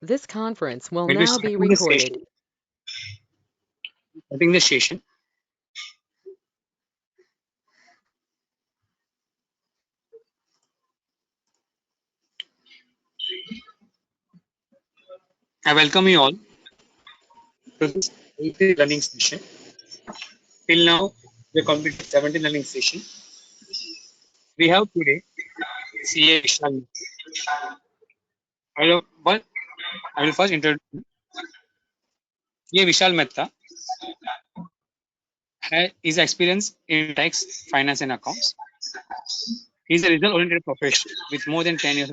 This conference will We'll be now be starting the recorded. session. Starting the session. I welcome you all to this 80 learning session. Till now, we completed 70 learning session. We have today CA Vishal. Well, I will first introduce CA Vishal Mehta. His experience in tax, finance, and accounts. He is a result-oriented professional with more than 10 years.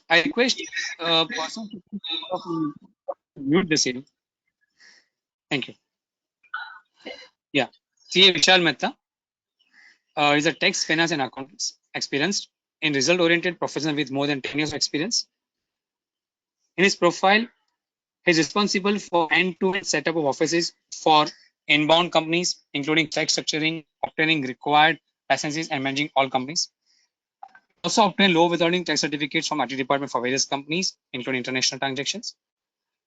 I request a person to mute the scene. Thank you. Yeah. CA Vishal Mehta is a tax, finance, and accounts experienced in result-oriented professional with more than 10 years of experience. In his profile, he is responsible for end-to-end setup of offices for inbound companies, including tax structuring, obtaining required licenses, and managing all companies. Also obtained low withholding tax certificates from IT department for various companies, including international transactions.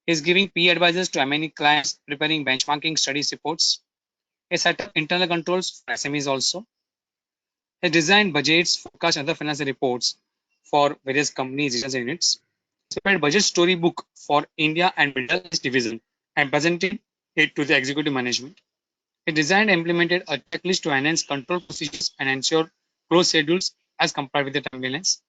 He is giving P advisors to many clients, preparing benchmarking studies reports. He set up internal controls for SMEs also. He designed budgets, forecasts, and other financial reports for various companies, regions, and units. He prepared budget storybook for India and Middle East division and presented it to the executive management. He designed and implemented a checklist to enhance control procedures and ensure close schedules as compared with the timelines.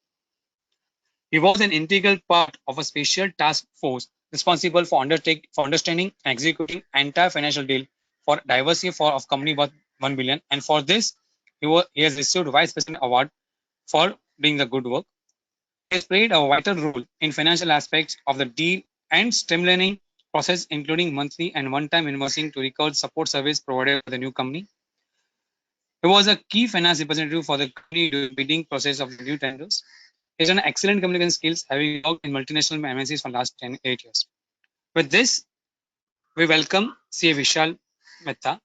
He was an integral part of a special task force responsible for understanding and executing entire financial deal for diversity of company worth 1 billion. And for this, he has received Vice President Award for doing the good work. He has played a vital role in financial aspects of the deal and streamlining process, including monthly and one-time invoicing to record support service provided by the new company. He was a key finance representative for the company during the bidding process of the new tenders. He has an excellent communication skills, having worked in multinational MNCs for the last 8 years. With this, we welcome CA Vishal Mehta,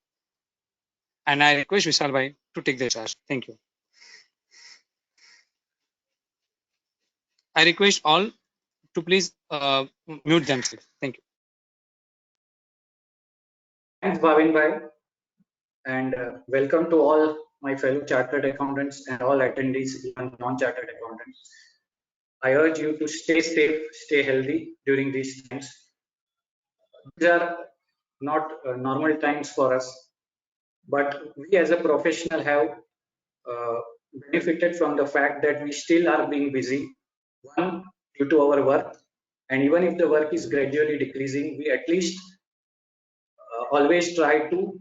and I request Vishal Bhai to take the charge. Thank you. I request all to please mute themselves. Thank you. Thanks, Bhavin Bhai, and welcome to all my fellow chartered accountants and all attendees, even non-chartered accountants. I urge you to stay safe, stay healthy during these times. These are not normal times for us, but we as a professional have uh, benefited from the fact that we still are being busy. One, due to our work, and even if the work is gradually decreasing, we at least always try to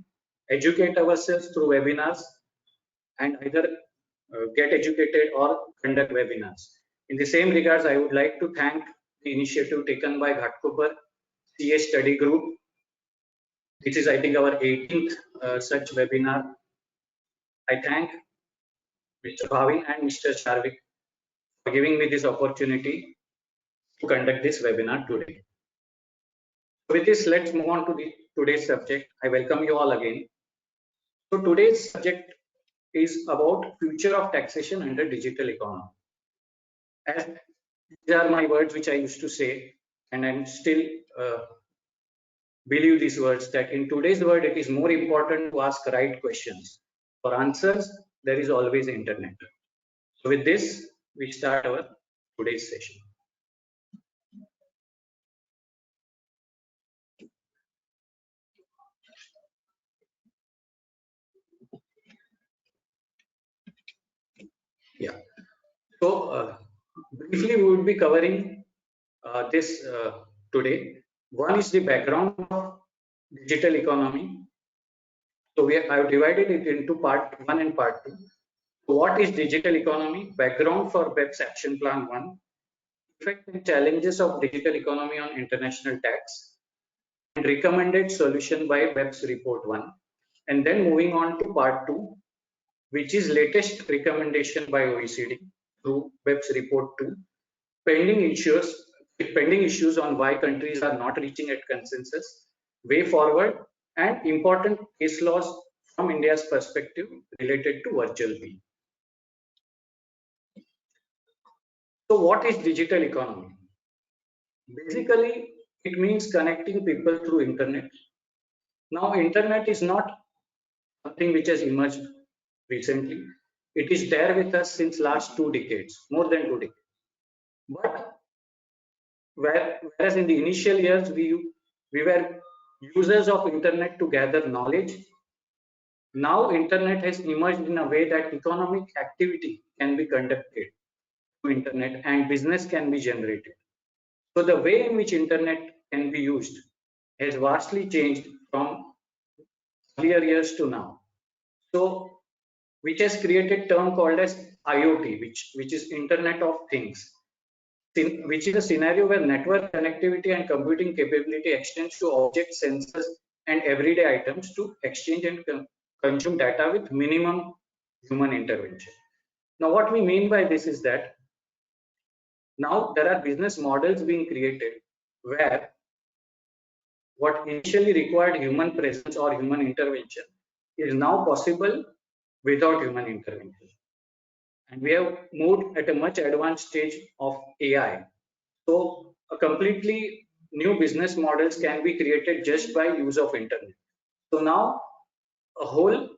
educate ourselves through webinars and either get educated or conduct webinars. In the same regards, I would like to thank the initiative taken by Ghatkopar CA Study Group. This is, I think, our 18th such webinar. I thank Mr. Bhavin and Mr. Charvik for giving me this opportunity to conduct this webinar today. With this, let's move on to today's subject. I welcome you all again. So today's subject is about future of taxation under digital economy. As these are my words which I used to say, and I'm still believe these words, that in today's world it is more important to ask right questions. For answers, there is always internet. So with this, we start our today's session. Yeah. So briefly, we will be covering this today. One is the background of digital economy. So I have divided it into part one and part two. So what is digital economy? Background for BEPS Action Plan 1. Effect and challenges of digital economy on international tax. And recommended solution by BEPS Report 1. And then moving on to part 2, which is latest recommendation by OECD through BEPS Report 2. Pending issues on why countries are not reaching at consensus, way forward, and important case laws from India's perspective related to virtual bill. So what is digital economy? Basically, it means connecting people through internet. Now, internet is not something which has emerged recently. It is there with us since last 2 decades, more than 2 decades. But whereas in the initial years we were users of internet to gather knowledge, now internet has emerged in a way that economic activity can be conducted through internet and business can be generated. So the way in which internet can be used has vastly changed from earlier years to now. So which has created term called as IoT, which is Internet of Things, which is a scenario where network connectivity and computing capability extends to objects, sensors, and everyday items to exchange and consume data with minimum human intervention. Now, what we mean by this is that now there are business models being created where what initially required human presence or human intervention is now possible without human intervention. And we have moved at a much advanced stage of AI. So a completely new business models can be created just by use of internet. So now a whole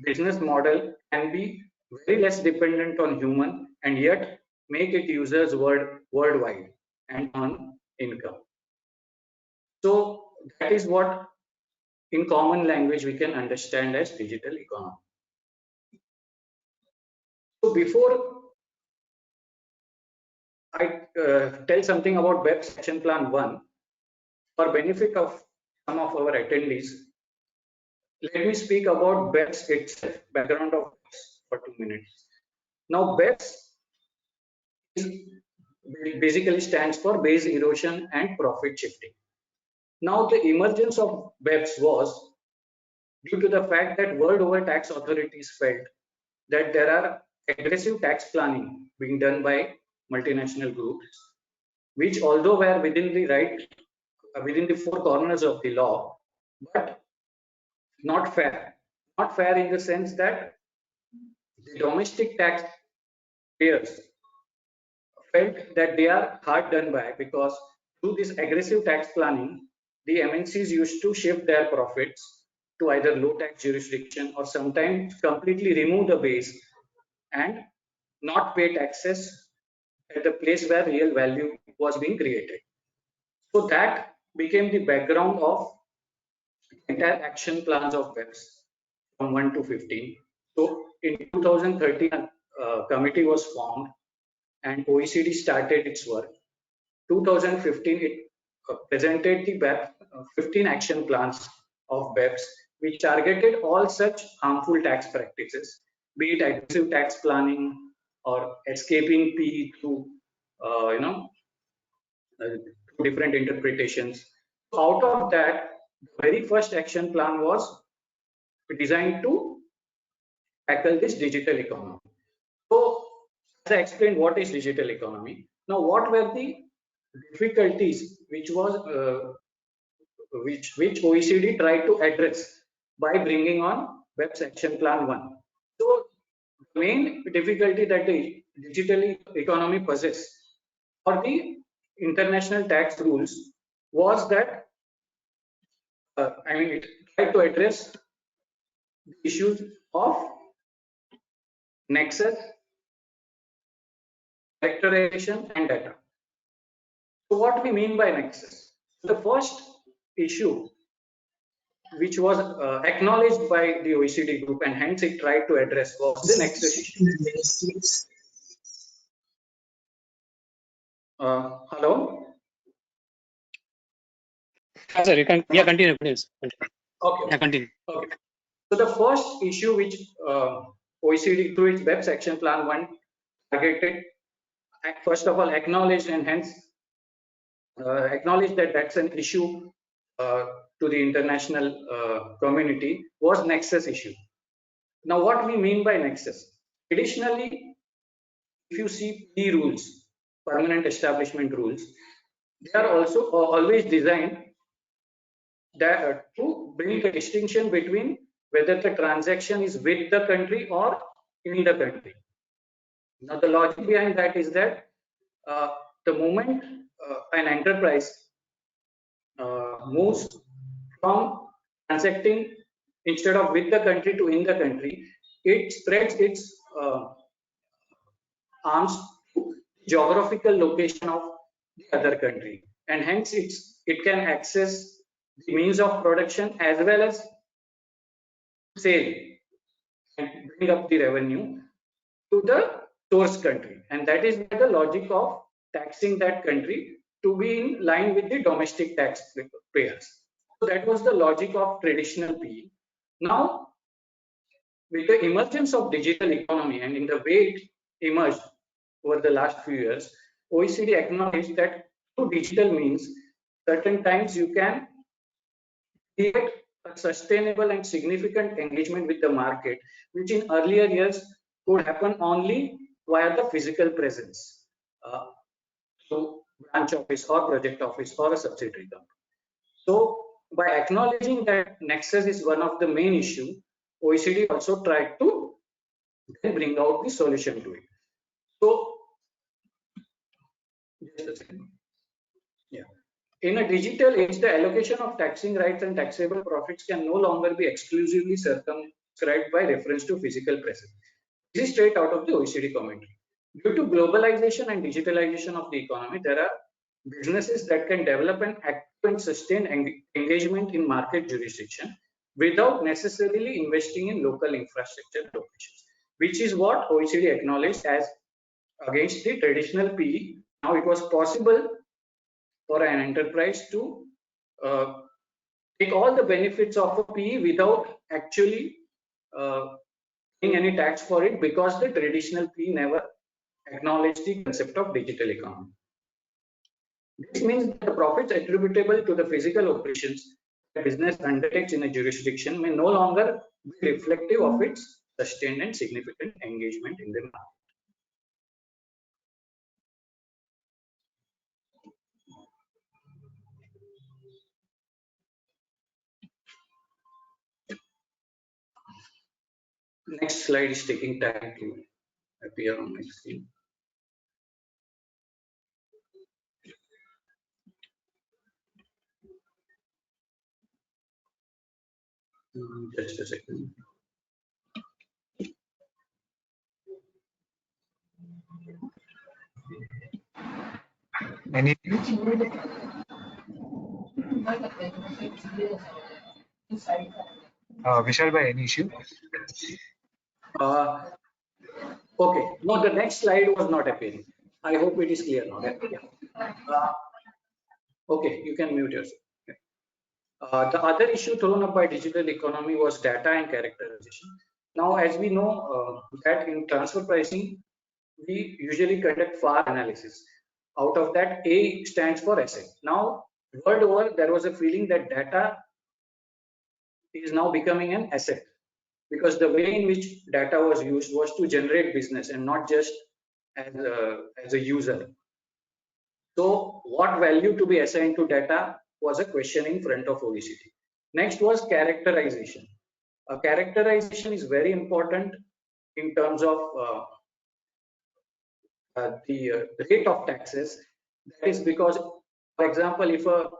business model can be very less dependent on human and yet make it users worldwide and earn income. So that is what in common language we can understand as digital economy. So before I tell something about BEPS Action Plan 1, for benefit of some of our attendees, let me speak about BEPS itself, background of BEPS for 2 minutes. Now, BEPS basically stands for base erosion and profit shifting. Now, the emergence of BEPS was due to the fact that world over tax authorities felt that there are aggressive tax planning being done by multinational groups, which although were within the four corners of the law, but not fair. Not fair in the sense that the domestic tax payers felt that they are hard done by because through this aggressive tax planning, the MNCs used to shift their profits to either low tax jurisdiction or sometimes completely remove the base and not pay taxes at the place where real value was being created. So that became the background of entire action plans of BEPS from 1 to 15. So in 2013, a committee was formed and OECD started its work. 2015, it presented the BEPS 15 action plans of BEPS, which targeted all such harmful tax practices, be it aggressive tax planning or escaping P through, different interpretations. So out of that, the very first action plan was designed to tackle this digital economy. So, as I explained, what is digital economy? Now, what were the difficulties which OECD tried to address by bringing on BEPS Action Plan 1? So, the main difficulty that the digital economy possesses or the international tax rules was that it tried to address the issues of nexus, characterization, and data. So what we mean by nexus? The first issue which was acknowledged by the OECD group and hence it tried to address was the nexus issue. Hello? Sir, you can continue, please. Okay. Yeah, continue. Okay. So the first issue which OECD through its BEPS Action Plan 1 targeted, first of all acknowledged and hence acknowledged that that's an issue to the international community was nexus issue. Now what we mean by nexus? Additionally, if you see P rules, permanent establishment rules, they are also always designed that to bring a distinction between whether the transaction is with the country or in the country. Now the logic behind that is that the moment an enterprise moves from transacting instead of with the country to in the country, it spreads its arms to geographical location of the other country, and hence it can access the means of production as well as sale and bring up the revenue to the source country, and that is the logic of taxing that country to be in line with the domestic tax payers. So that was the logic of traditional PE. Now, with the emergence of digital economy and in the way it emerged over the last few years, OECD acknowledged that through digital means, certain times you can create a sustainable and significant engagement with the market, which in earlier years could happen only via the physical presence through branch office or project office or a subsidiary company. So by acknowledging that nexus is one of the main issue, OECD also tried to then bring out the solution to it. So just a second. Yeah. In a digital age, the allocation of taxing rights and taxable profits can no longer be exclusively circumscribed by reference to physical presence. This is straight out of the OECD commentary. Due to globalization and digitalization of the economy, there are businesses that can develop an active and sustained engagement in market jurisdiction without necessarily investing in local infrastructure locations, which is what OECD acknowledged as against the traditional PE. Now it was possible for an enterprise to take all the benefits of a PE without actually paying any tax for it, because the traditional PE never acknowledged the concept of digital economy. This means that the profits attributable to the physical operations the business undertakes in a jurisdiction may no longer be reflective of its sustained and significant engagement in the market. Next slide is taking time to appear on my screen. Just a second. Any Vishal bhai, any issue? Okay, no, the next slide was not appearing. I hope it is clear now. Okay, you can mute yourself. The other issue thrown up by digital economy was data and characterization. Now, as we know that in transfer pricing, we usually conduct FAR analysis. Out of that, A stands for asset. Now, world over, there was a feeling that data is now becoming an asset, because the way in which data was used was to generate business and not just as a user. So what value to be assigned to data was a question in front of OECD. Next was characterization. Characterization is very important in terms of the rate of taxes. That is because, for example, if a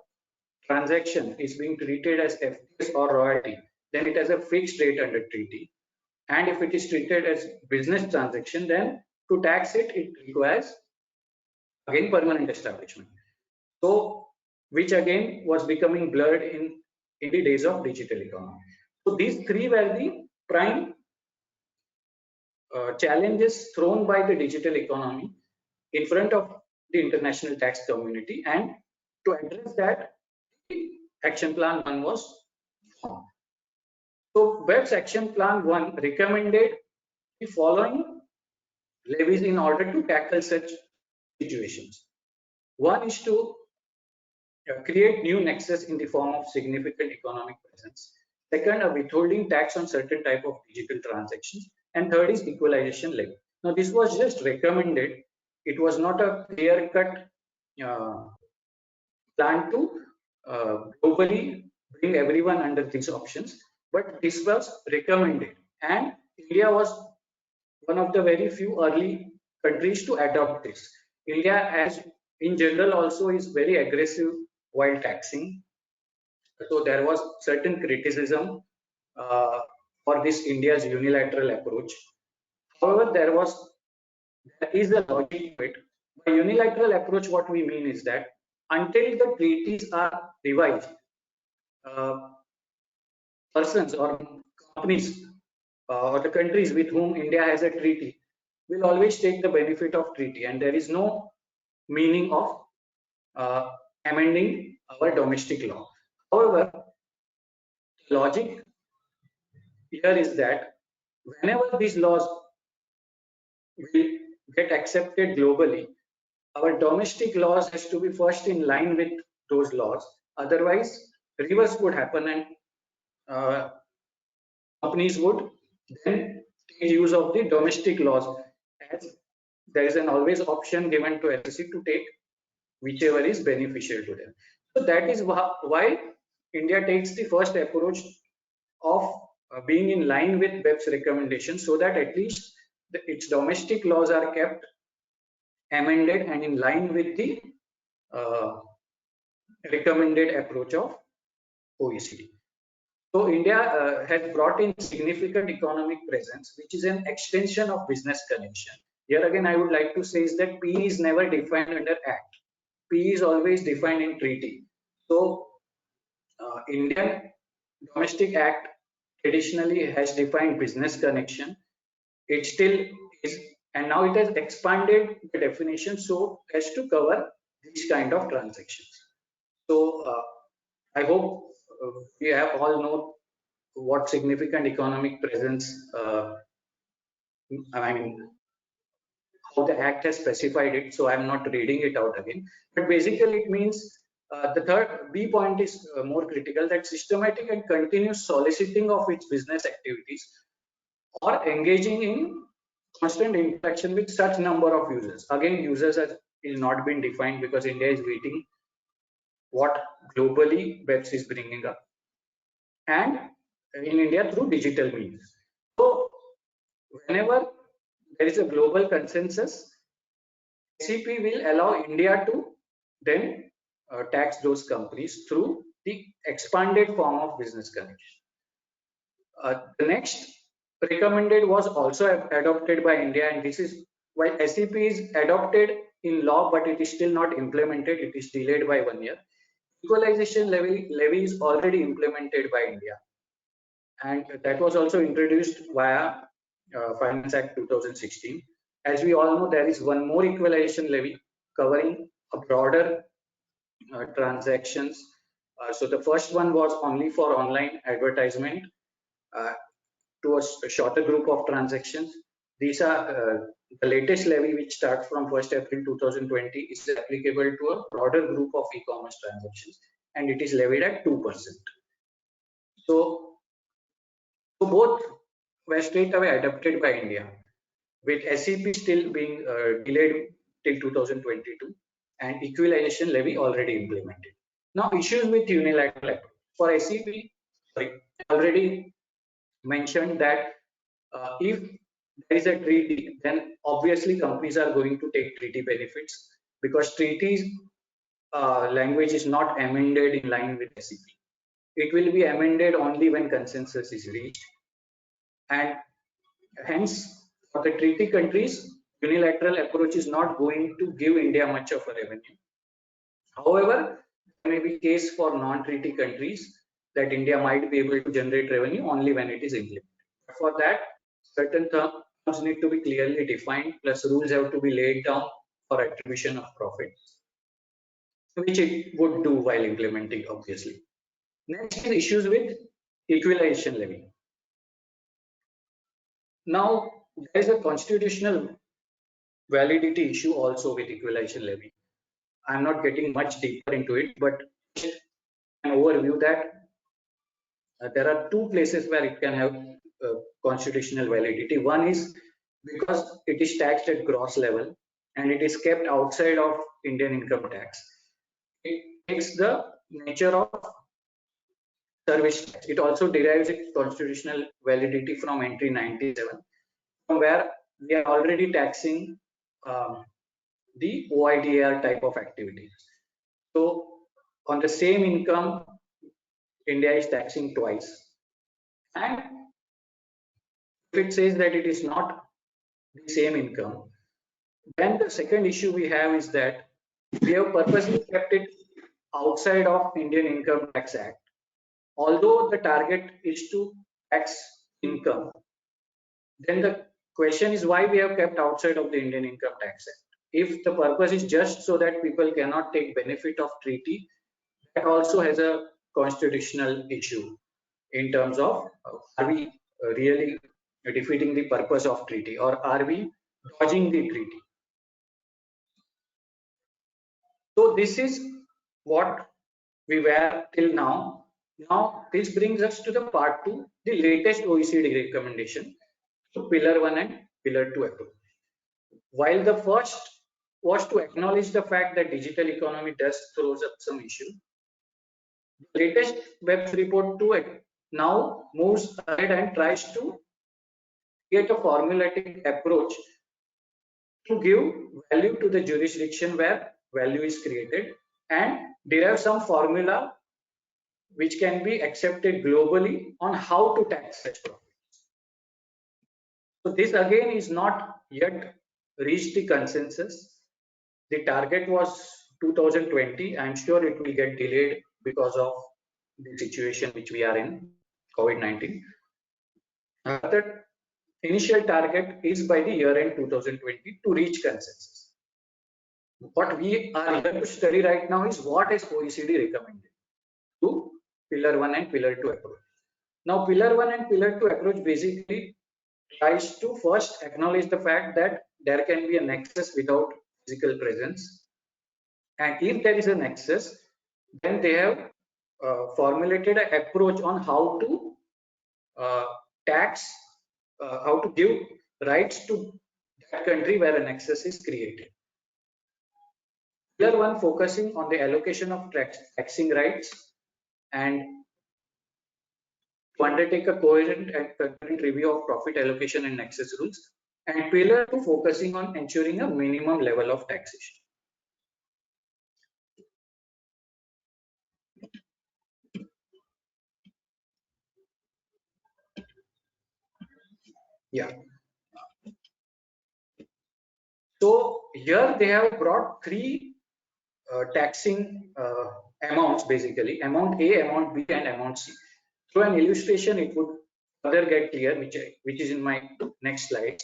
transaction is being treated as FTS or royalty, then it has a fixed rate under treaty. And if it is treated as business transaction, then to tax it, it requires again permanent establishment. So, which again was becoming blurred in the days of digital economy. So these three were the prime challenges thrown by the digital economy in front of the international tax community, and to address that, Action Plan 1 was formed. So BEPS Action Plan 1 recommended the following levies in order to tackle such situations. One is to create new nexus in the form of significant economic presence. Second, a withholding tax on certain type of digital transactions. And third is equalization levy. Now, this was just recommended. It was not a clear-cut plan to globally bring everyone under these options, but this was recommended. And India was one of the very few early countries to adopt this. India, as in general also is very aggressive while taxing. So there was certain criticism for this India's unilateral approach. However, there is a logic to it. By unilateral approach, what we mean is that until the treaties are revised, persons or companies or the countries with whom India has a treaty will always take the benefit of treaty, and there is no meaning of amending our domestic law. However, logic here is that whenever these laws will get accepted globally, our domestic laws has to be first in line with those laws. Otherwise, reverse would happen, and companies would then take use of the domestic laws, as there is an always option given to SEC to take whichever is beneficial to them. So that is why India takes the first approach of being in line with BEPS recommendations, so that at least its domestic laws are kept amended and in line with the recommended approach of OECD. So India has brought in significant economic presence, which is an extension of business connection. Here again, I would like to say is that PE is never defined under Act. PE is always defined in treaty. So Indian Domestic Act traditionally has defined business connection. It still is, and now it has expanded the definition so as to cover these kind of transactions. So I hope we have all know what significant economic presence, I mean, how the Act has specified it, so I'm not reading it out again. But basically it means the third B point is more critical, that systematic and continuous soliciting of its business activities or engaging in constant interaction with such number of users. Again, users is not been defined because India is waiting what globally BEPS is bringing up, and in India through digital means. So whenever there is a global consensus, SEP will allow India to then tax those companies through the expanded form of business connection. The next recommended was also adopted by India, and this is why SEP is adopted in law, but it is still not implemented. It is delayed by 1 year. Equalization levy is already implemented by India, and that was also introduced via Finance Act 2016. As we all know, there is one more equalization levy covering a broader transactions. So the first one was only for online advertisement to a shorter group of transactions. These are the latest levy, which starts from 1st April 2020, is applicable to a broader group of e-commerce transactions, and it is levied at 2%. So both were straight away adopted by India, with SEP still being delayed till 2022 and equalization levy already implemented. Now, issues with unilateral approach. For SEP, already mentioned that if there is a treaty, then obviously companies are going to take treaty benefits, because treaties language is not amended in line with SEP. It will be amended only when consensus is reached, and hence for the treaty countries, unilateral approach is not going to give India much of a revenue. However, there may be case for non-treaty countries that India might be able to generate revenue only when it is implemented. For that, certain terms need to be clearly defined, plus rules have to be laid down for attribution of profits, which it would do while implementing, obviously. Next is issues with equalization levy. Now, there is a constitutional validity issue also with equalization levy. I'm not getting much deeper into it, but an overview that there are two places where it can have constitutional validity. One is because it is taxed at gross level and it is kept outside of Indian income tax. It takes the nature of service tax. It also derives its constitutional validity from entry 97, from where we are already taxing the OIDR type of activities. So on the same income, India is taxing twice. And if it says that it is not the same income, then the second issue we have is that we have purposely kept it outside of Indian Income Tax Act. Although the target is to tax income, then the question is why we have kept outside of the Indian Income Tax Act. If the purpose is just so that people cannot take benefit of treaty, that also has a constitutional issue in terms of are we really defeating the purpose of treaty, or are we dodging the treaty? So this is what we were till now. Now this brings us to the part 2, the latest OECD recommendation, so Pillar 1 and Pillar 2 approach. While the first was to acknowledge the fact that digital economy does throws up some issue, the latest BEPS report 2 now moves ahead and tries to create a formulatic approach to give value to the jurisdiction where value is created and derive some formula which can be accepted globally on how to tax such profits. So this again is not yet reached the consensus. The target was 2020. I'm sure it will get delayed because of the situation which we are in, COVID-19. The initial target is by the year end 2020 to reach consensus. What we are here to study right now is what is OECD recommended to Pillar 1 and Pillar 2 approach. Now, Pillar 1 and Pillar 2 approach basically tries to first acknowledge the fact that there can be a nexus without physical presence. And if there is a nexus, then they have formulated an approach on how to tax, how to give rights to that country where a nexus is created. Pillar 1 focusing on the allocation of taxing rights and to undertake a coherent and concurrent review of profit allocation and nexus rules, and Pillar 2 focusing on ensuring a minimum level of taxation. Yeah. So here they have brought three taxing amounts, basically amount A, amount B, and amount C. Through an illustration, it would further get clear, which is in my next slide.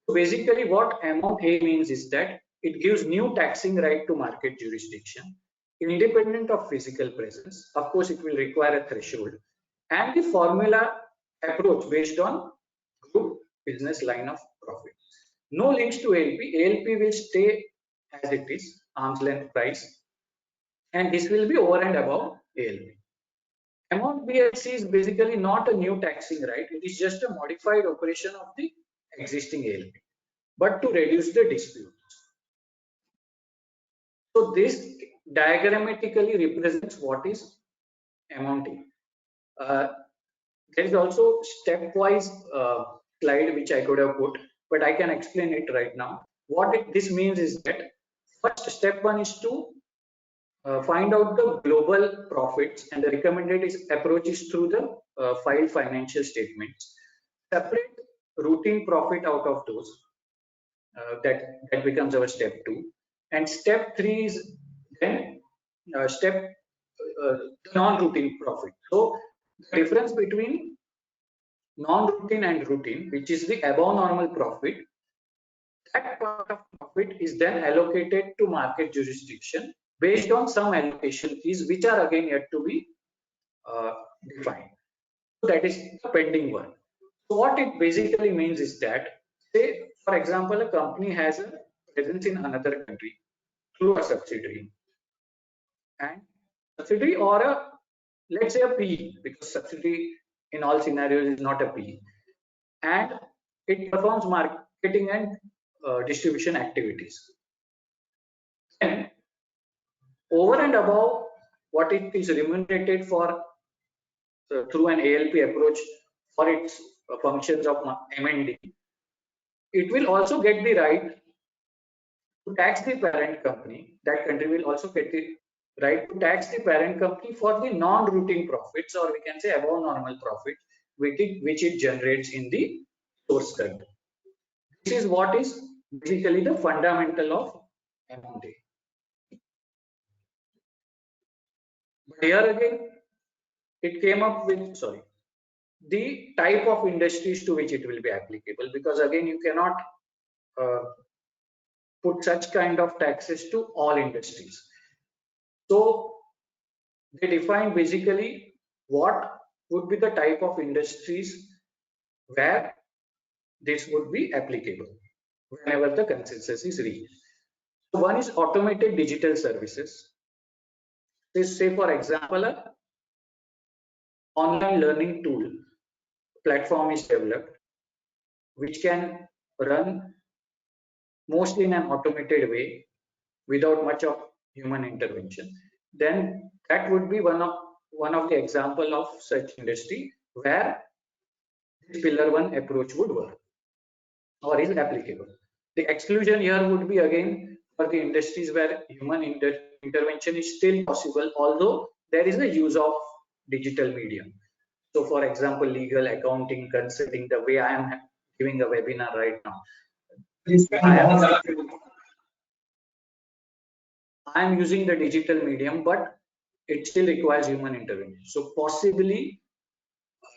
So basically, what amount A means is that it gives new taxing right to market jurisdiction, independent of physical presence. Of course, it will require a threshold, and the formula approach based on group business line of profit. No links to ALP. ALP will stay as it is, arm's length price, and this will be over and above ALP. Amount BLC is basically not a new taxing right, it is just a modified operation of the existing ALP, but to reduce the disputes. So this diagrammatically represents what is amount A. There is also stepwise slide which I could have put, but I can explain it right now. What this means is that first step 1 is to find out the global profits, and the recommended approach is through the filed financial statements. Separate routine profit out of those. That becomes our step 2. And step 3 is then non-routine profit. So the difference between non-routine and routine, which is the above normal profit, that part of profit is then allocated to market jurisdiction based on some allocation fees, which are again yet to be defined. So that is the pending one. So what it basically means is that, say for example, a company has a presence in another country through a subsidiary, and subsidiary or a, let's say, a PE, because subsidiary in all scenarios is not a PE, and it performs marketing and distribution activities. And over and above what it is remunerated for through an ALP approach for its functions of M&D, it will also get the right to tax the parent company, that country will also get the right to tax the parent company for the non-routine profits, or we can say above normal profit, which it generates in the source country. This is what is basically the fundamental of amount A. But here again, it came up with, the type of industries to which it will be applicable, because again, you cannot put such kind of taxes to all industries. So they define basically what would be the type of industries where this would be applicable whenever the consensus is reached. So one is automated digital services. This, say for example, a online learning tool platform is developed which can run mostly in an automated way without much of human intervention. Then that would be one of the example of such industry where this pillar 1 approach would work or is applicable. The exclusion here would be again for the industries where human intervention is still possible, although there is a use of digital medium. So for example, legal, accounting, consulting, the way I am giving a webinar right now, I am using the digital medium, but it still requires human intervention. So possibly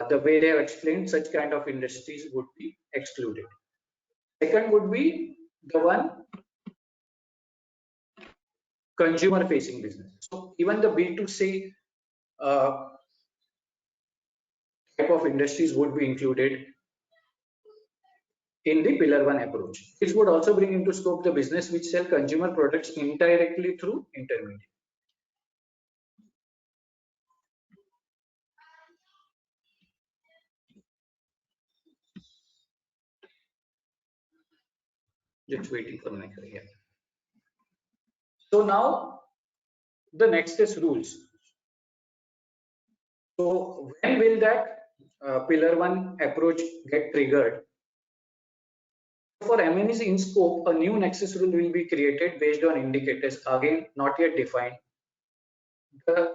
the way they have explained, such kind of industries would be excluded. Second would be the one consumer facing business. So even the B2C type of industries would be included in the pillar 1 approach. This would also bring into scope the business which sell consumer products indirectly through intermediaries. Just waiting for the next here. So now the next is rules. So when will that pillar 1 approach get triggered? For MNEs in scope, a new nexus rule will be created based on indicators, again not yet defined. The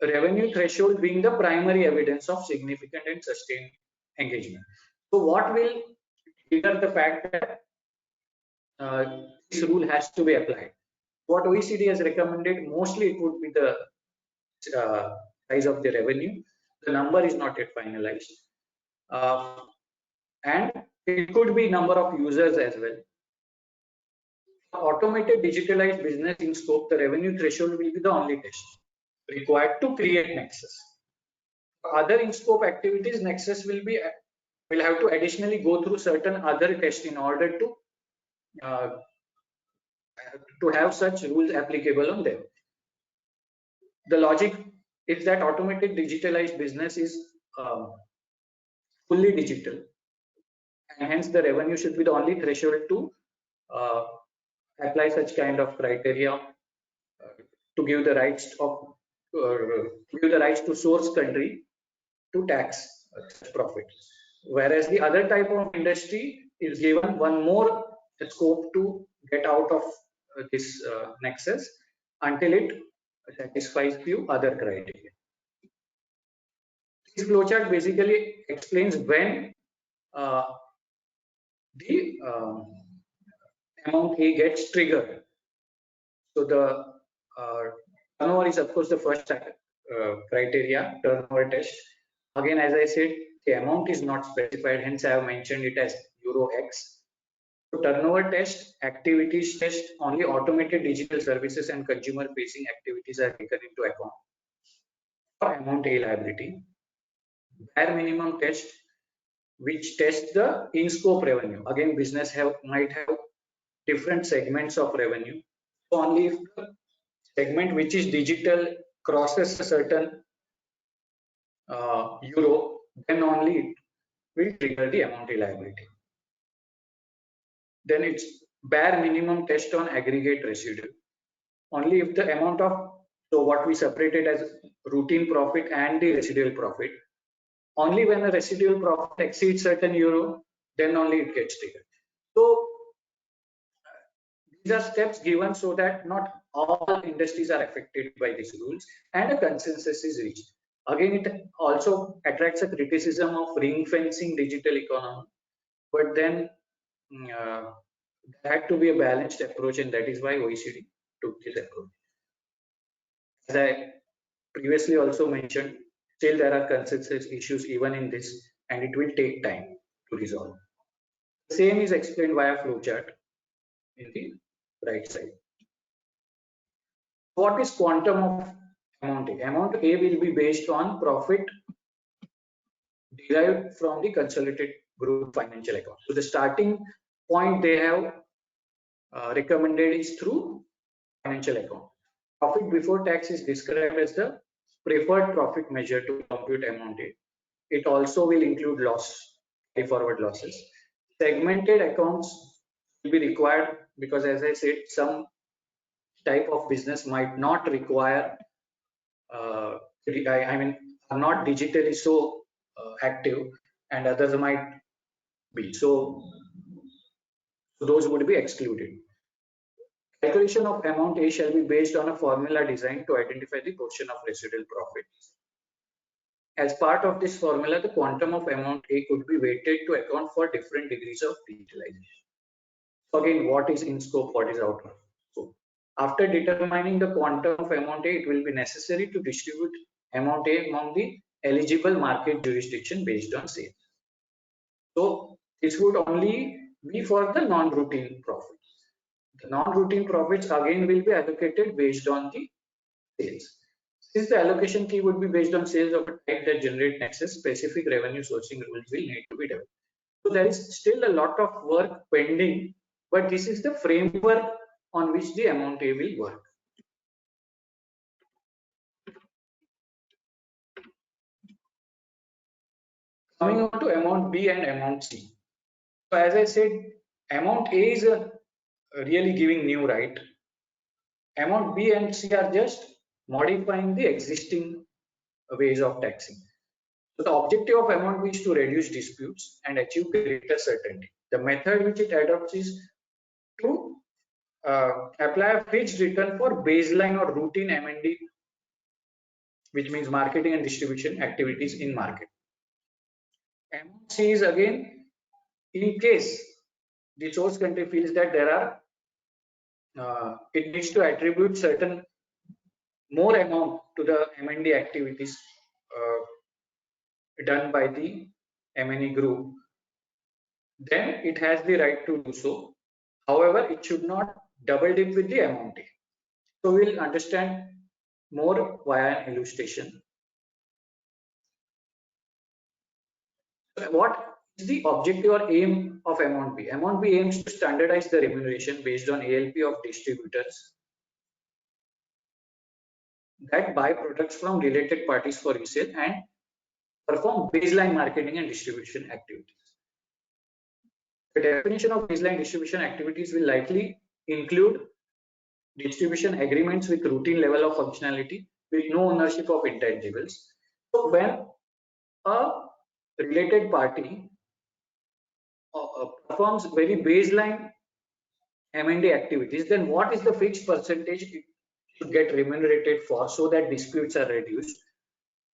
revenue threshold being the primary evidence of significant and sustained engagement. So what will trigger the fact that this rule has to be applied? What OECD has recommended, mostly it would be the size of the revenue. The number is not yet finalized. And it could be number of users as well. Automated digitalized business in scope, the revenue threshold will be the only test required to create nexus. Other in scope activities, nexus will have to additionally go through certain other tests in order to have such rules applicable on them. The logic is that automated digitalized business is fully digital, and hence the revenue should be the only threshold to apply such kind of criteria to give the rights to source country to tax profit. Whereas the other type of industry is given one more scope to get out of this nexus until it satisfies few other criteria. This flowchart basically explains when the amount A gets triggered. So the turnover is of course the first criteria, turnover test. Again, as I said, the amount is not specified, hence I have mentioned it as Euro X. So turnover test, activities test, only automated digital services and consumer facing activities are taken into account for amount A liability. Bare minimum test, which tests the in scope revenue. Again, business might have different segments of revenue. So only if the segment which is digital crosses a certain euro, then only it will trigger the amount A liability. Then it's bare minimum test on aggregate residue. Only if the amount of, so what we separated as routine profit and the residual profit, only when a residual profit exceeds certain euro, then only it gets triggered. So These are steps given so that not all industries are affected by these rules and a consensus is reached. Again, it also attracts a criticism of ring fencing digital economy, but then there had to be a balanced approach, and that is why OECD took this approach. As I previously also mentioned, still there are consensus issues even in this, and it will take time to resolve. The same is explained via flowchart in the right side. What is quantum of amount A? Amount A will be based on profit derived from the consolidated group financial account. So the starting point they have recommended is through financial account. Profit before tax is described as the preferred profit measure to compute amount A. It also will include loss, carry forward losses. Segmented accounts will be required because, as I said, some type of business might not require, are not digitally so active, and others might be. So those would be excluded. Calculation of amount A shall be based on a formula designed to identify the portion of residual profits. As part of this formula, the quantum of amount A could be weighted to account for different degrees of digitalization. So again, what is in scope, what is out of scope? After determining the quantum of amount A, it will be necessary to distribute amount A among the eligible market jurisdiction based on sales. So this would only be for the non-routine profits. The non-routine profits again will be allocated based on the sales. Since the allocation key would be based on sales of a type that generate nexus, specific revenue sourcing rules will need to be developed. So there is still a lot of work pending, but this is the framework on which the amount A will work. Coming on to amount B and amount C. So as I said, amount A is really giving new, right? Amount B and C are just modifying the existing ways of taxing. So the objective of amount B is to reduce disputes and achieve greater certainty. The method which it adopts is to apply a fixed return for baseline or routine M&D, which means marketing and distribution activities in market. Amount C is again in case the source country feels that there are it needs to attribute certain more amount to the M&D activities done by the M&E group, then it has the right to do so. However, it should not double dip with the amount A. So we'll understand more via an illustration. What is the objective or aim of amount B? Amount B aims to standardize the remuneration based on ALP of distributors that buy products from related parties for resale and perform baseline marketing and distribution activities. The definition of baseline distribution activities will likely include distribution agreements with routine level of functionality with no ownership of intangibles. So when a related party performs very baseline M&A activities, then what is the fixed percentage it should get remunerated for so that disputes are reduced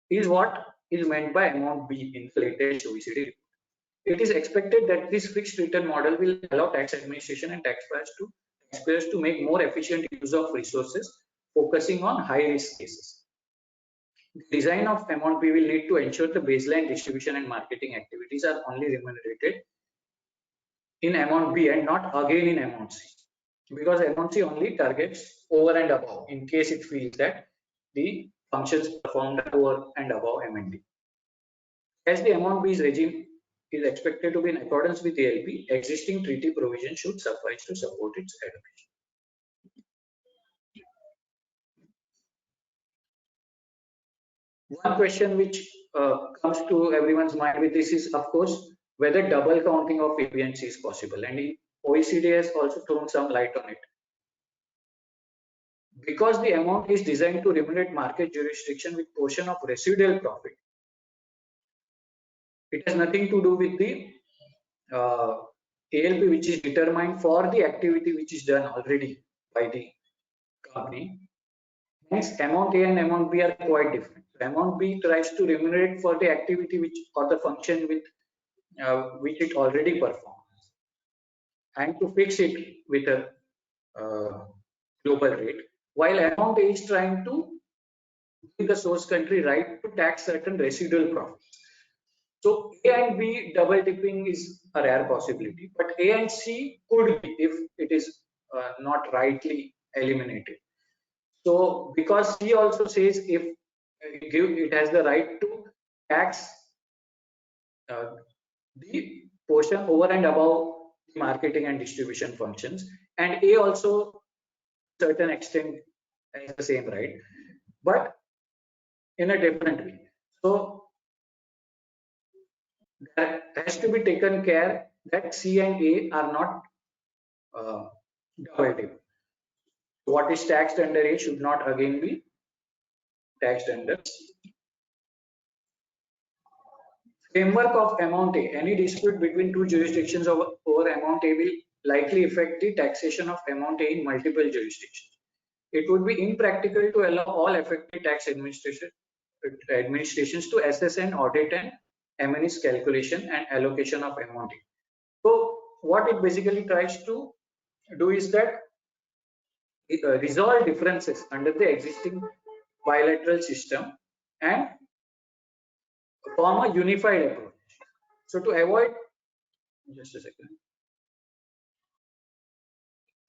is what is meant by amount B in the latest OECD report. It is expected that this fixed return model will allow tax administration and taxpayers to make more efficient use of resources, focusing on high risk cases. The design of amount B will need to ensure the baseline distribution and marketing activities are only remunerated in amount B and not again in amount C, because amount C only targets over and above in case it feels that the functions performed over and above M&D. As the amount B's regime is expected to be in accordance with ALP, existing treaty provision should suffice to support its adoption. One question which comes to everyone's mind with this is, of course, whether double counting of ABNC is possible, and OECD has also thrown some light on it. Because the amount is designed to remunerate market jurisdiction with portion of residual profit, it has nothing to do with the ALP which is determined for the activity which is done already by the company. Hence, amount A and amount B are quite different. Amount B tries to remunerate for the activity which or the function with which it already performs, and to fix it with a global rate, while amount A is trying to give the source country right to tax certain residual profits. So A and B double dipping is a rare possibility, but A and C could be if it is not rightly eliminated. So because C also says if it has the right to tax the portion over and above the marketing and distribution functions, and A also to a certain extent has the same right, but in a different way. So there has to be taken care that C and A are not double dip. What is taxed under A should not again be taxed under C. Framework of amount A. Any dispute between two jurisdictions over amount A will likely affect the taxation of amount A in multiple jurisdictions. It would be impractical to allow all affected tax administrations to assess and audit an M&E's calculation and allocation of amount A. So what it basically tries to do is that resolve differences under the existing bilateral system and form a unified approach. So to avoid, just a second,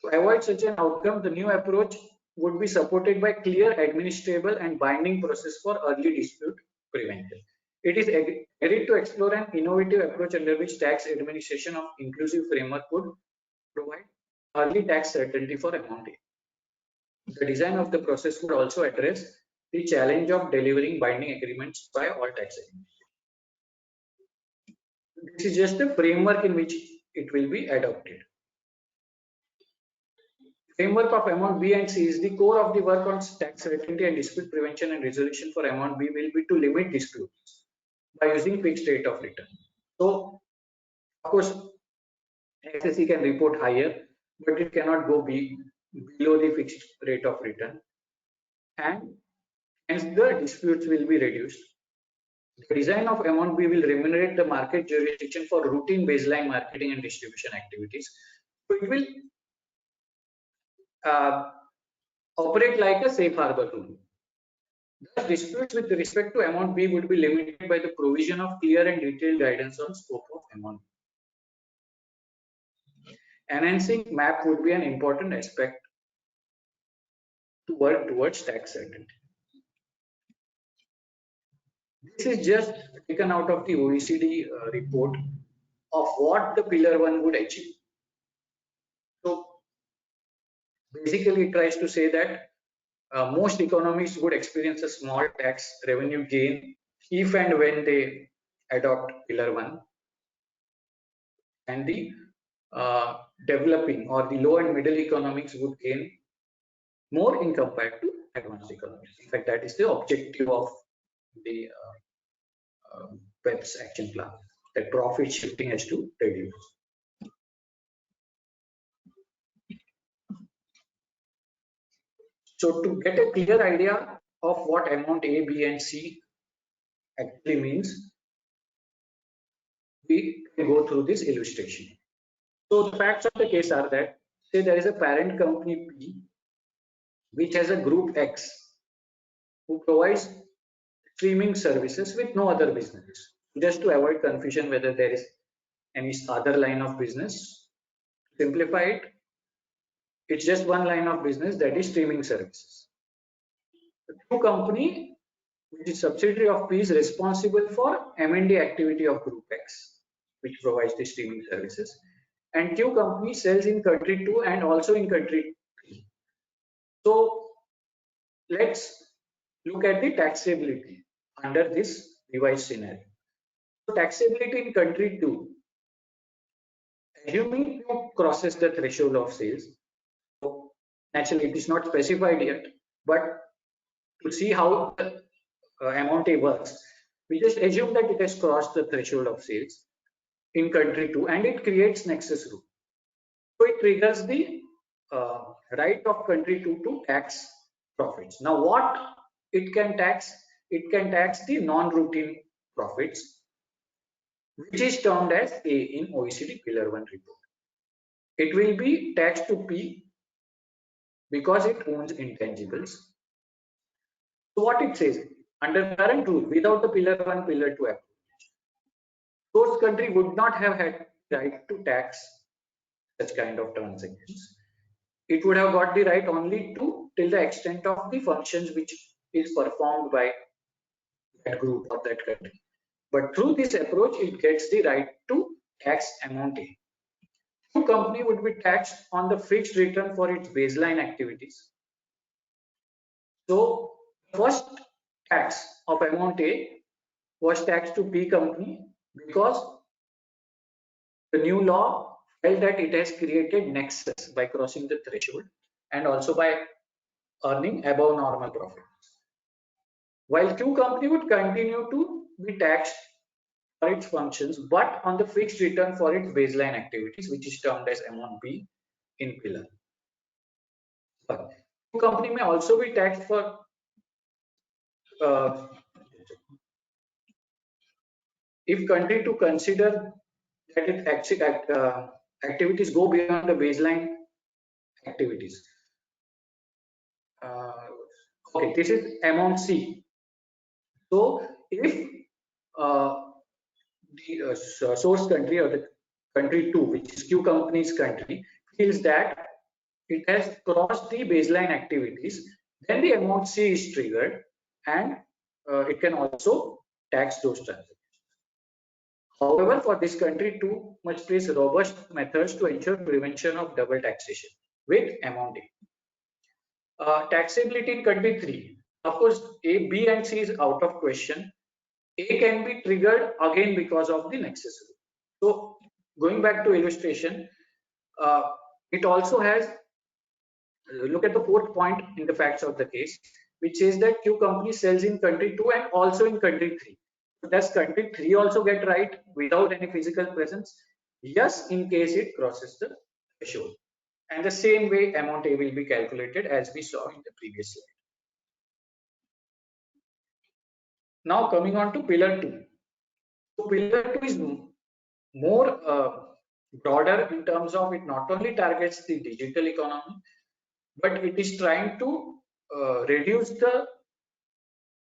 to avoid such an outcome, the new approach would be supported by clear, administrable and binding process for early dispute prevention. It is agreed to explore an innovative approach under which tax administration of inclusive framework would provide early tax certainty for amount A. The design of the process would also address the challenge of delivering binding agreements by all tax administrators. This is just a framework in which it will be adopted. Framework of amount B and C is the core of the work on tax certainty and dispute prevention and resolution for amount B will be to limit disputes by using fixed rate of return. So, of course, SSE can report higher, but it cannot go below the fixed rate of return, and hence the disputes will be reduced. The design of amount B will remunerate the market jurisdiction for routine baseline marketing and distribution activities. So it will operate like a safe harbor rule. Thus, disputes with respect to amount B would be limited by the provision of clear and detailed guidance on scope of amount. Enhancing MAP would be an important aspect to work towards tax certainty. This is just taken out of the OECD report of what the Pillar 1 would achieve. So basically it tries to say that most economies would experience a small tax revenue gain if and when they adopt Pillar 1, and the developing or the low and middle economies would gain more in compared to advanced economies. In fact, that is the objective of the BEPS action plan, that profit shifting has to reduce. So to get a clear idea of what amount A, B and C actually means, we can go through this illustration. So the facts of the case are that, say there is a parent company P which has a group X who provides streaming services with no other business. Just to avoid confusion whether there is any other line of business, simplify it, it's just one line of business, that is streaming services. The Q company, which is subsidiary of P, is responsible for M&A activity of group X, which provides the streaming services, and Q company sells in country 2 and also in country 3. So let's look at the taxability under this revised scenario. So taxability in country 2, assuming Q crosses the threshold of sales, so naturally it is not specified yet, but to see how the amount A works, we just assume that it has crossed the threshold of sales. in country 2 and it creates nexus rule. So it triggers the right of country 2 to tax profits. Now what it can tax? It can tax the non-routine profits, which is termed as A in OECD Pillar 1 report. It will be taxed to P because it owns intangibles. So what it says, under current rule, without the Pillar 1, Pillar 2 approach, source country would not have had right to tax such kind of transactions. It would have got the right only to till the extent of the functions which is performed by that group or that country. But through this approach, it gets the right to tax amount A. The company would be taxed on the fixed return for its baseline activities. So first tax of amount A was taxed to P company because the new law felt that it has created nexus by crossing the threshold and also by earning above normal profit. While Q company would continue to be taxed for its functions, but on the fixed return for its baseline activities, which is termed as amount B in pillar. Q company may also be taxed for if country to consider that its activities go beyond the baseline activities. Okay, this is amount C. So if the source country or the country 2, which is Q company's country, feels that it has crossed the baseline activities, then the amount C is triggered and it can also tax those transactions. However, for this country 2 must place robust methods to ensure prevention of double taxation with amount A. Taxability in country 3. Of course, A, B and C is out of question. A can be triggered again because of the nexus rule. So going back to illustration, it also has, look at the fourth point in the facts of the case, which says that Q company sells in country 2 and also in country 3. Does country 3 also get right without any physical presence? Yes, in case it crosses the threshold. And the same way amount A will be calculated as we saw in the previous slide. Now coming on to pillar 2. So pillar 2 is more broader in terms of it not only targets the digital economy, but it is trying to reduce the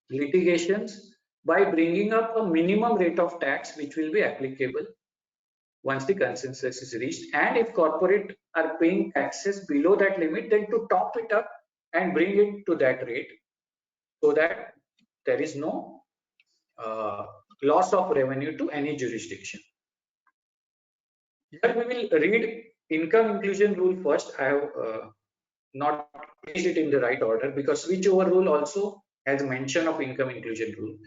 litigations by bringing up a minimum rate of tax which will be applicable once the consensus is reached, and if corporate are paying taxes below that limit, then to top it up and bring it to that rate so that there is no loss of revenue to any jurisdiction. Here we will read income inclusion rule first. I have not placed it in the right order because switchover rule also has mention of income inclusion rule.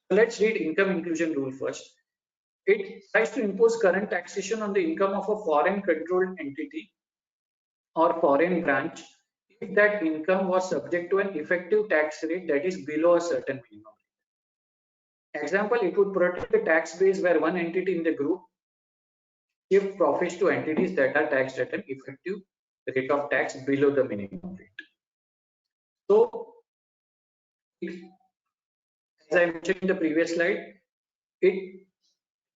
So let's read income inclusion rule first. It tries to impose current taxation on the income of a foreign controlled entity or foreign branch if that income was subject to an effective tax rate that is below a certain minimum. Example, it would protect the tax base where one entity in the group gives profits to entities that are taxed at an effective rate of tax below the minimum rate. So, as I mentioned in the previous slide, it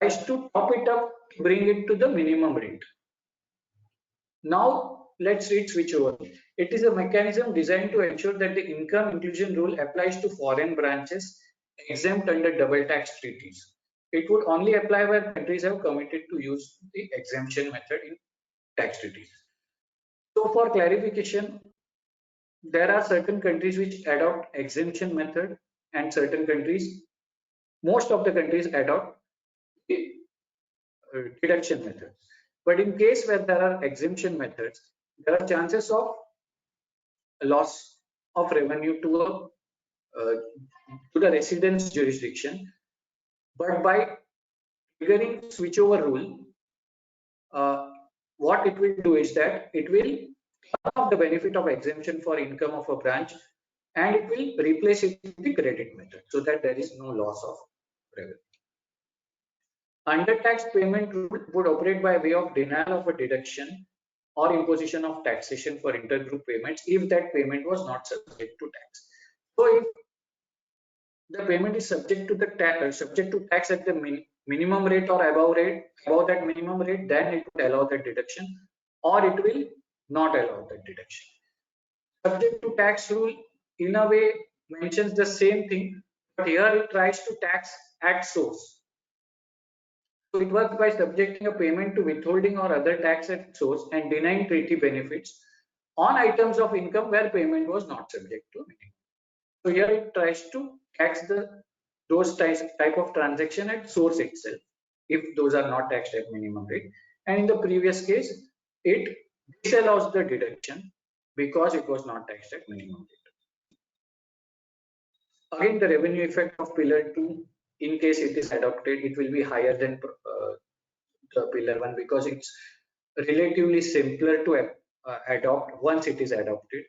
tries to top it up to bring it to the minimum rate. Now, let's read switchover. It is a mechanism designed to ensure that the income inclusion rule applies to foreign branches exempt under double tax treaties. It would only apply where countries have committed to use the exemption method in tax treaties. So for clarification, there are certain countries which adopt exemption method and certain countries, most of the countries adopt the deduction method. But in case where there are exemption methods, there are chances of loss of revenue to the residence jurisdiction. But by triggering switchover rule, what it will do is that it will cut off the benefit of exemption for income of a branch and it will replace it with the credit method so that there is no loss of revenue. Undertaxed payment rule would operate by way of denial of a deduction or imposition of taxation for intergroup payments if that payment was not subject to tax. So if the payment is subject to tax at the minimum rate or above that minimum rate, then it would allow that deduction, or it will not allow that deduction. Subject to tax rule in a way mentions the same thing, but here it tries to tax at source. So it works by subjecting a payment to withholding or other tax at source and denying treaty benefits on items of income where payment was not subject to minimum. So here it tries to tax those type of transaction at source itself, if those are not taxed at minimum rate. And in the previous case, it disallows the deduction because it was not taxed at minimum rate. Again, the revenue effect of Pillar 2, in case it is adopted, it will be higher than the Pillar 1 because it's relatively simpler to adopt once it is adopted.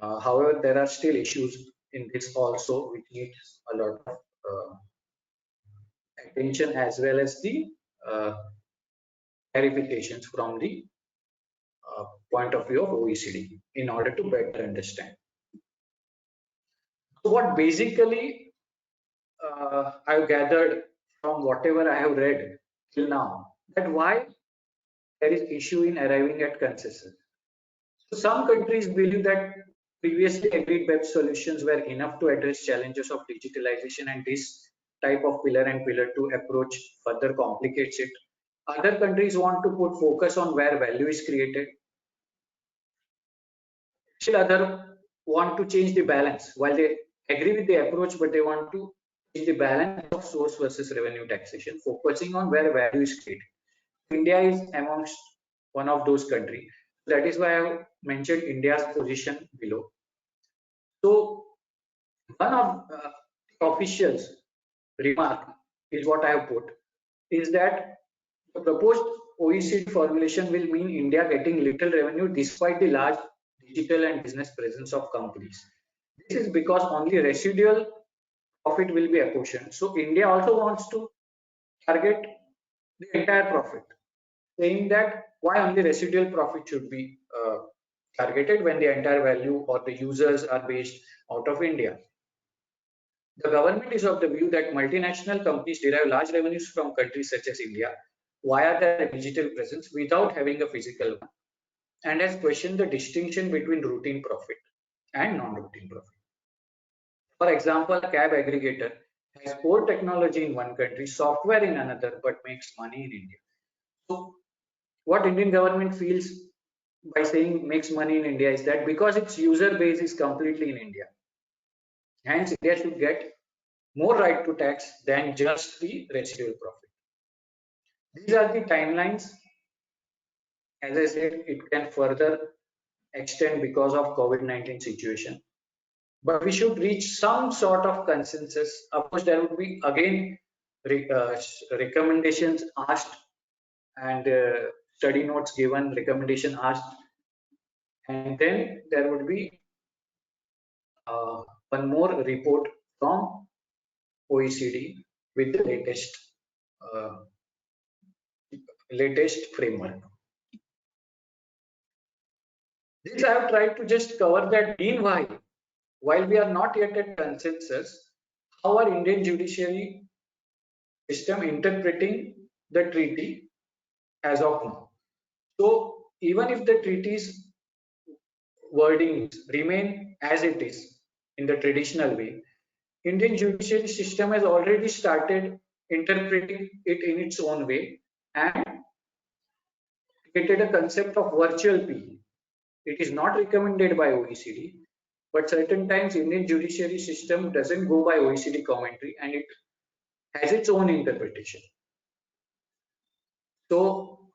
However, there are still issues in this also which needs a lot of attention as well as the clarifications from the point of view of OECD in order to better understand. So what basically I've gathered from whatever I have read till now, that why there is issue in arriving at consensus. So some countries believe that previously agreed BEPS solutions were enough to address challenges of digitalization, and this type of Pillar and Pillar 2 approach further complicates it. Other countries want to put focus on where value is created. Still other want to change the balance. While they agree with the approach, but they want to change the balance of source versus revenue taxation, focusing on where value is created. India is amongst one of those countries. That is why I mentioned India's position below. So one of the officials remark is what I have put is that the proposed OECD formulation will mean India getting little revenue despite the large digital and business presence of companies. This is because only residual profit will be apportioned. So India also wants to target the entire profit, saying that why only residual profit should be targeted when the entire value or the users are based out of India. The government is of the view that multinational companies derive large revenues from countries such as India via their digital presence without having a physical one, and has questioned the distinction between routine profit and non-routine profit. For example, a cab aggregator has core technology in one country, software in another, but makes money in India. So what Indian government feels by saying makes money in India is that because its user base is completely in India, hence India should get more right to tax than just the residual profit. These are the timelines. As I said, it can further extend because of COVID-19 situation. But we should reach some sort of consensus. Of course, there would be again recommendations asked and study notes given, recommendation asked, and then there would be one more report from OECD with the latest framework. This I have tried to just cover that. Meanwhile, while we are not yet at consensus, how are Indian judiciary system interpreting the treaty as of now? So even if the treaty's wordings remain as it is in the traditional way, Indian judiciary system has already started interpreting it in its own way and created a concept of virtual PE. It is not recommended by OECD, but certain times Indian judiciary system doesn't go by OECD commentary and it has its own interpretation. So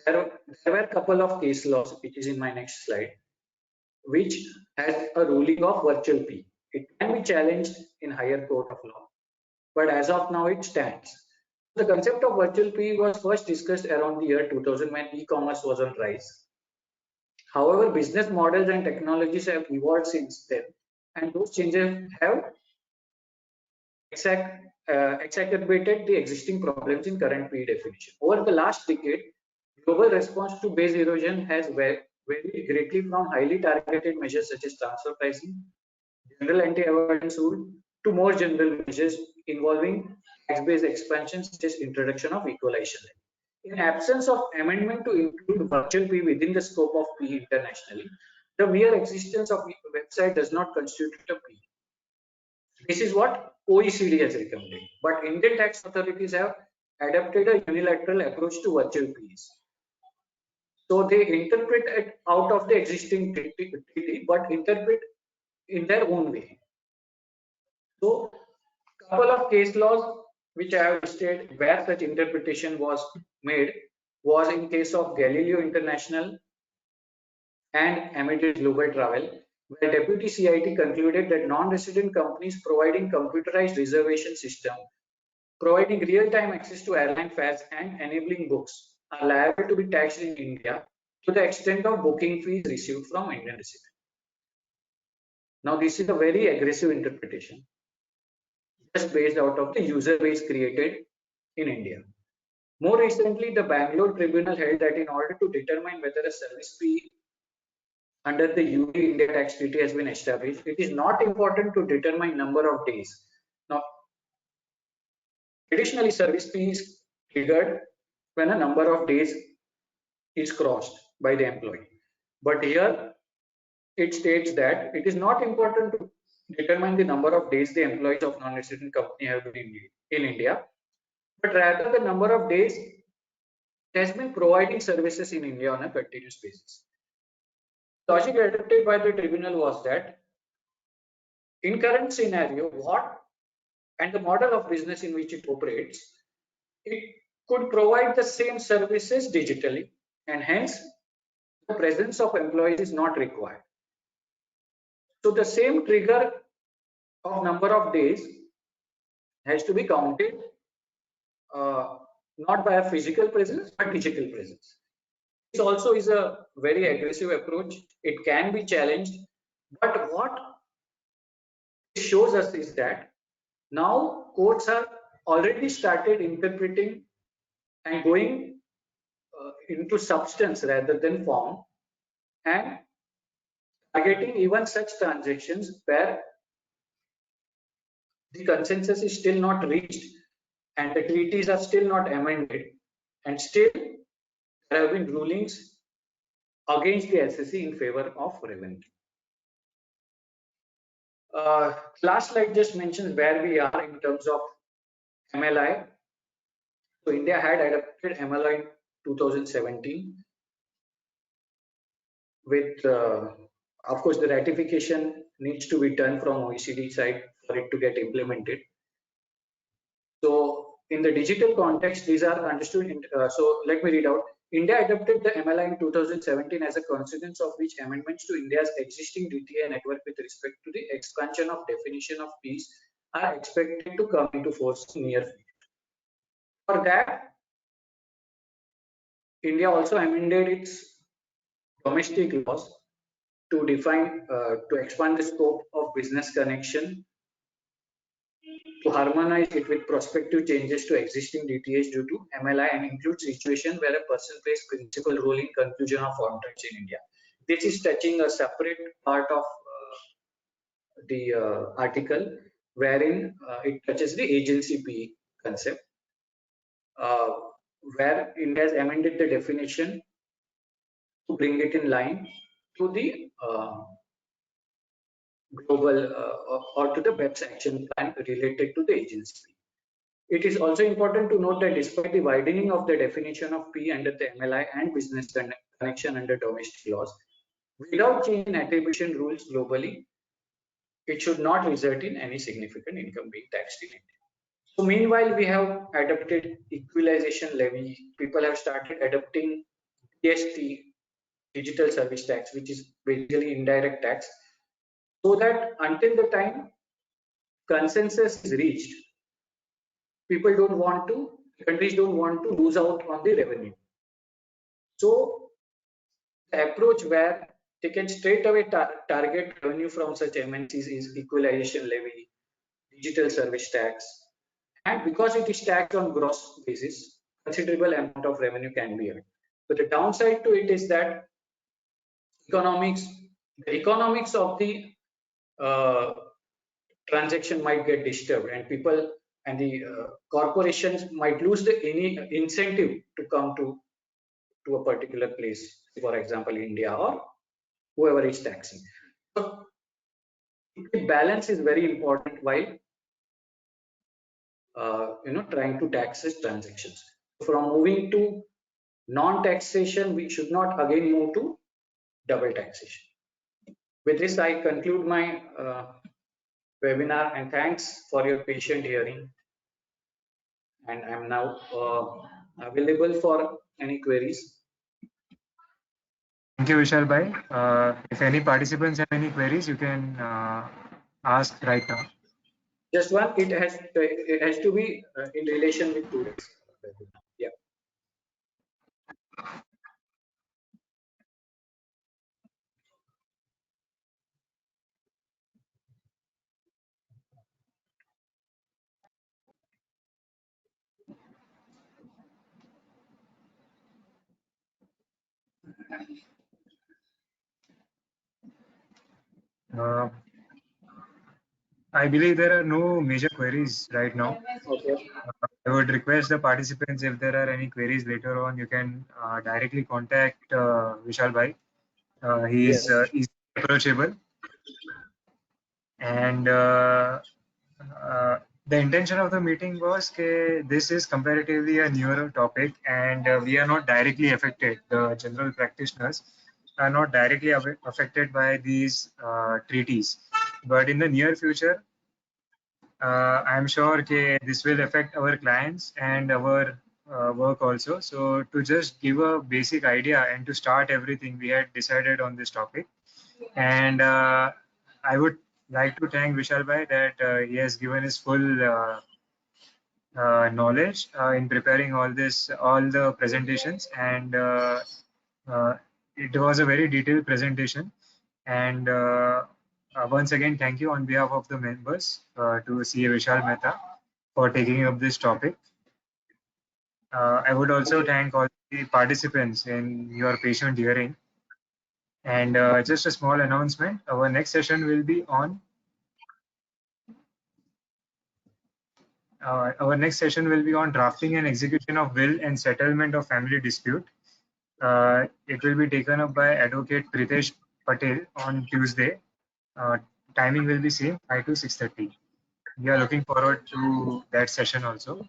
there were a couple of case laws, which is in my next slide, which has a ruling of virtual PE. It can be challenged in higher court of law, but as of now it stands. The concept of virtual PE was first discussed around the year 2000 when e-commerce was on rise. However, business models and technologies have evolved since then, and those changes have exacerbated the existing problems in current PE definition. Over the last decade, global response to base erosion has varied greatly from highly targeted measures such as transfer pricing, general anti-avoidance rule, to more general measures involving tax-based expansion such as introduction of equalization. In absence of amendment to include virtual PE within the scope of PE internationally, the mere existence of a website does not constitute a PE. This is what OECD has recommended. But Indian tax authorities have adopted a unilateral approach to virtual PEs. So they interpret it out of the existing treaty, but interpret in their own way. So, couple of case laws which I have listed where such interpretation was made was in case of Galileo International and Amadeus Global Travel, where Deputy CIT concluded that non-resident companies providing computerized reservation system, providing real-time access to airline fares and enabling books are liable to be taxed in India to the extent of booking fees received from Indian residents. Now, this is a very aggressive interpretation, just based out of the user base created in India. More recently, the Bangalore Tribunal held that in order to determine whether a service fee under the UE India tax treaty has been established, it is not important to determine number of days. Now, traditionally, service fee is triggered when a number of days is crossed by the employee. But here, it states that it is not important to determine the number of days the employees of non-resident company have been in India, but rather the number of days it has been providing services in India on a continuous basis. Logic adopted by the tribunal was that in current scenario, what and the model of business in which it operates, it could provide the same services digitally, and hence the presence of employees is not required. So the same trigger of number of days has to be counted not by a physical presence but digital presence. This also is a very aggressive approach. It can be challenged, but what it shows us is that now courts have already started interpreting and going into substance rather than form, and targeting even such transactions where the consensus is still not reached and the treaties are still not amended, and still there have been rulings against the SSE in favor of revenue. Last slide just mentions where we are in terms of MLI. So India had adopted MLI in 2017 with, of course, the ratification needs to be done from OECD side for it to get implemented. So in the digital context, these are understood. So let me read out. India adopted the MLI in 2017 as a consequence of which amendments to India's existing DTA network with respect to the expansion of definition of peace are expected to come into force in near future. For that, India also amended its domestic laws to define, to expand the scope of business connection, to harmonize it with prospective changes to existing DTAs due to MLI, and include situation where a person plays principal role in conclusion of contracts in India. This is touching a separate part of the article wherein it touches the agency PE concept, where India has amended the definition to bring it in line to the global or to the BEPS action plan related to the agency. It is also important to note that despite the widening of the definition of P under the MLI and business connection under domestic laws, without change in attribution rules globally, it should not result in any significant income being taxed in India. So meanwhile, we have adopted equalization levy. People have started adopting GST, digital service tax, which is basically indirect tax, so that until the time consensus is reached, people don't want to, countries don't want to lose out on the revenue. So the approach where they can straight away target revenue from such MNCs is equalization levy, digital service tax, And because it is taxed on gross basis, considerable amount of revenue can be earned. But the downside to it is that the economics of the uh, transaction might get disturbed, and people and the corporations might lose any incentive to come to a particular place, for example, India or whoever is taxing. So the balance is very important while trying to tax these transactions. From moving to non-taxation, we should not again move to double taxation. With this, I conclude my webinar, and thanks for your patient hearing. And I'm now available for any queries. Thank you, Vishal Bhai. If any participants have any queries, you can ask right now. Just one, it has to be in relation with today's webinar. Yeah. Uh, I believe there are no major queries right now. Okay. I would request the participants, if there are any queries later on, you can directly contact Vishal Bhai. He is Yes. easily approachable. And the intention of the meeting was that this is comparatively a newer topic, and we are not directly affected. The general practitioners are not directly affected by these treaties. But in the near future, I'm sure this will affect our clients and our work also. So to just give a basic idea and to start everything, we had decided on this topic. And I would like to thank Vishal Bhai that he has given his full knowledge in preparing all the presentations, and it was a very detailed presentation. And once again, thank you on behalf of the members to CA Vishal Mehta for taking up this topic. I would also thank all the participants in your patient hearing. And just a small announcement, our next session will be on drafting and execution of will and settlement of family dispute. It will be taken up by Advocate Pritesh Patel on Tuesday. Timing will be same, 5 to 6:30. We are looking forward to that session also.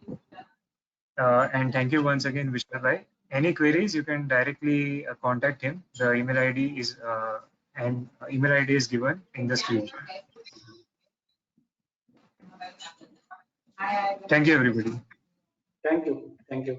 And thank you once again, Vishal Bhai. Any queries, you can directly contact him. The email ID is given in the screen. Thank you, everybody. Thank you. Thank you.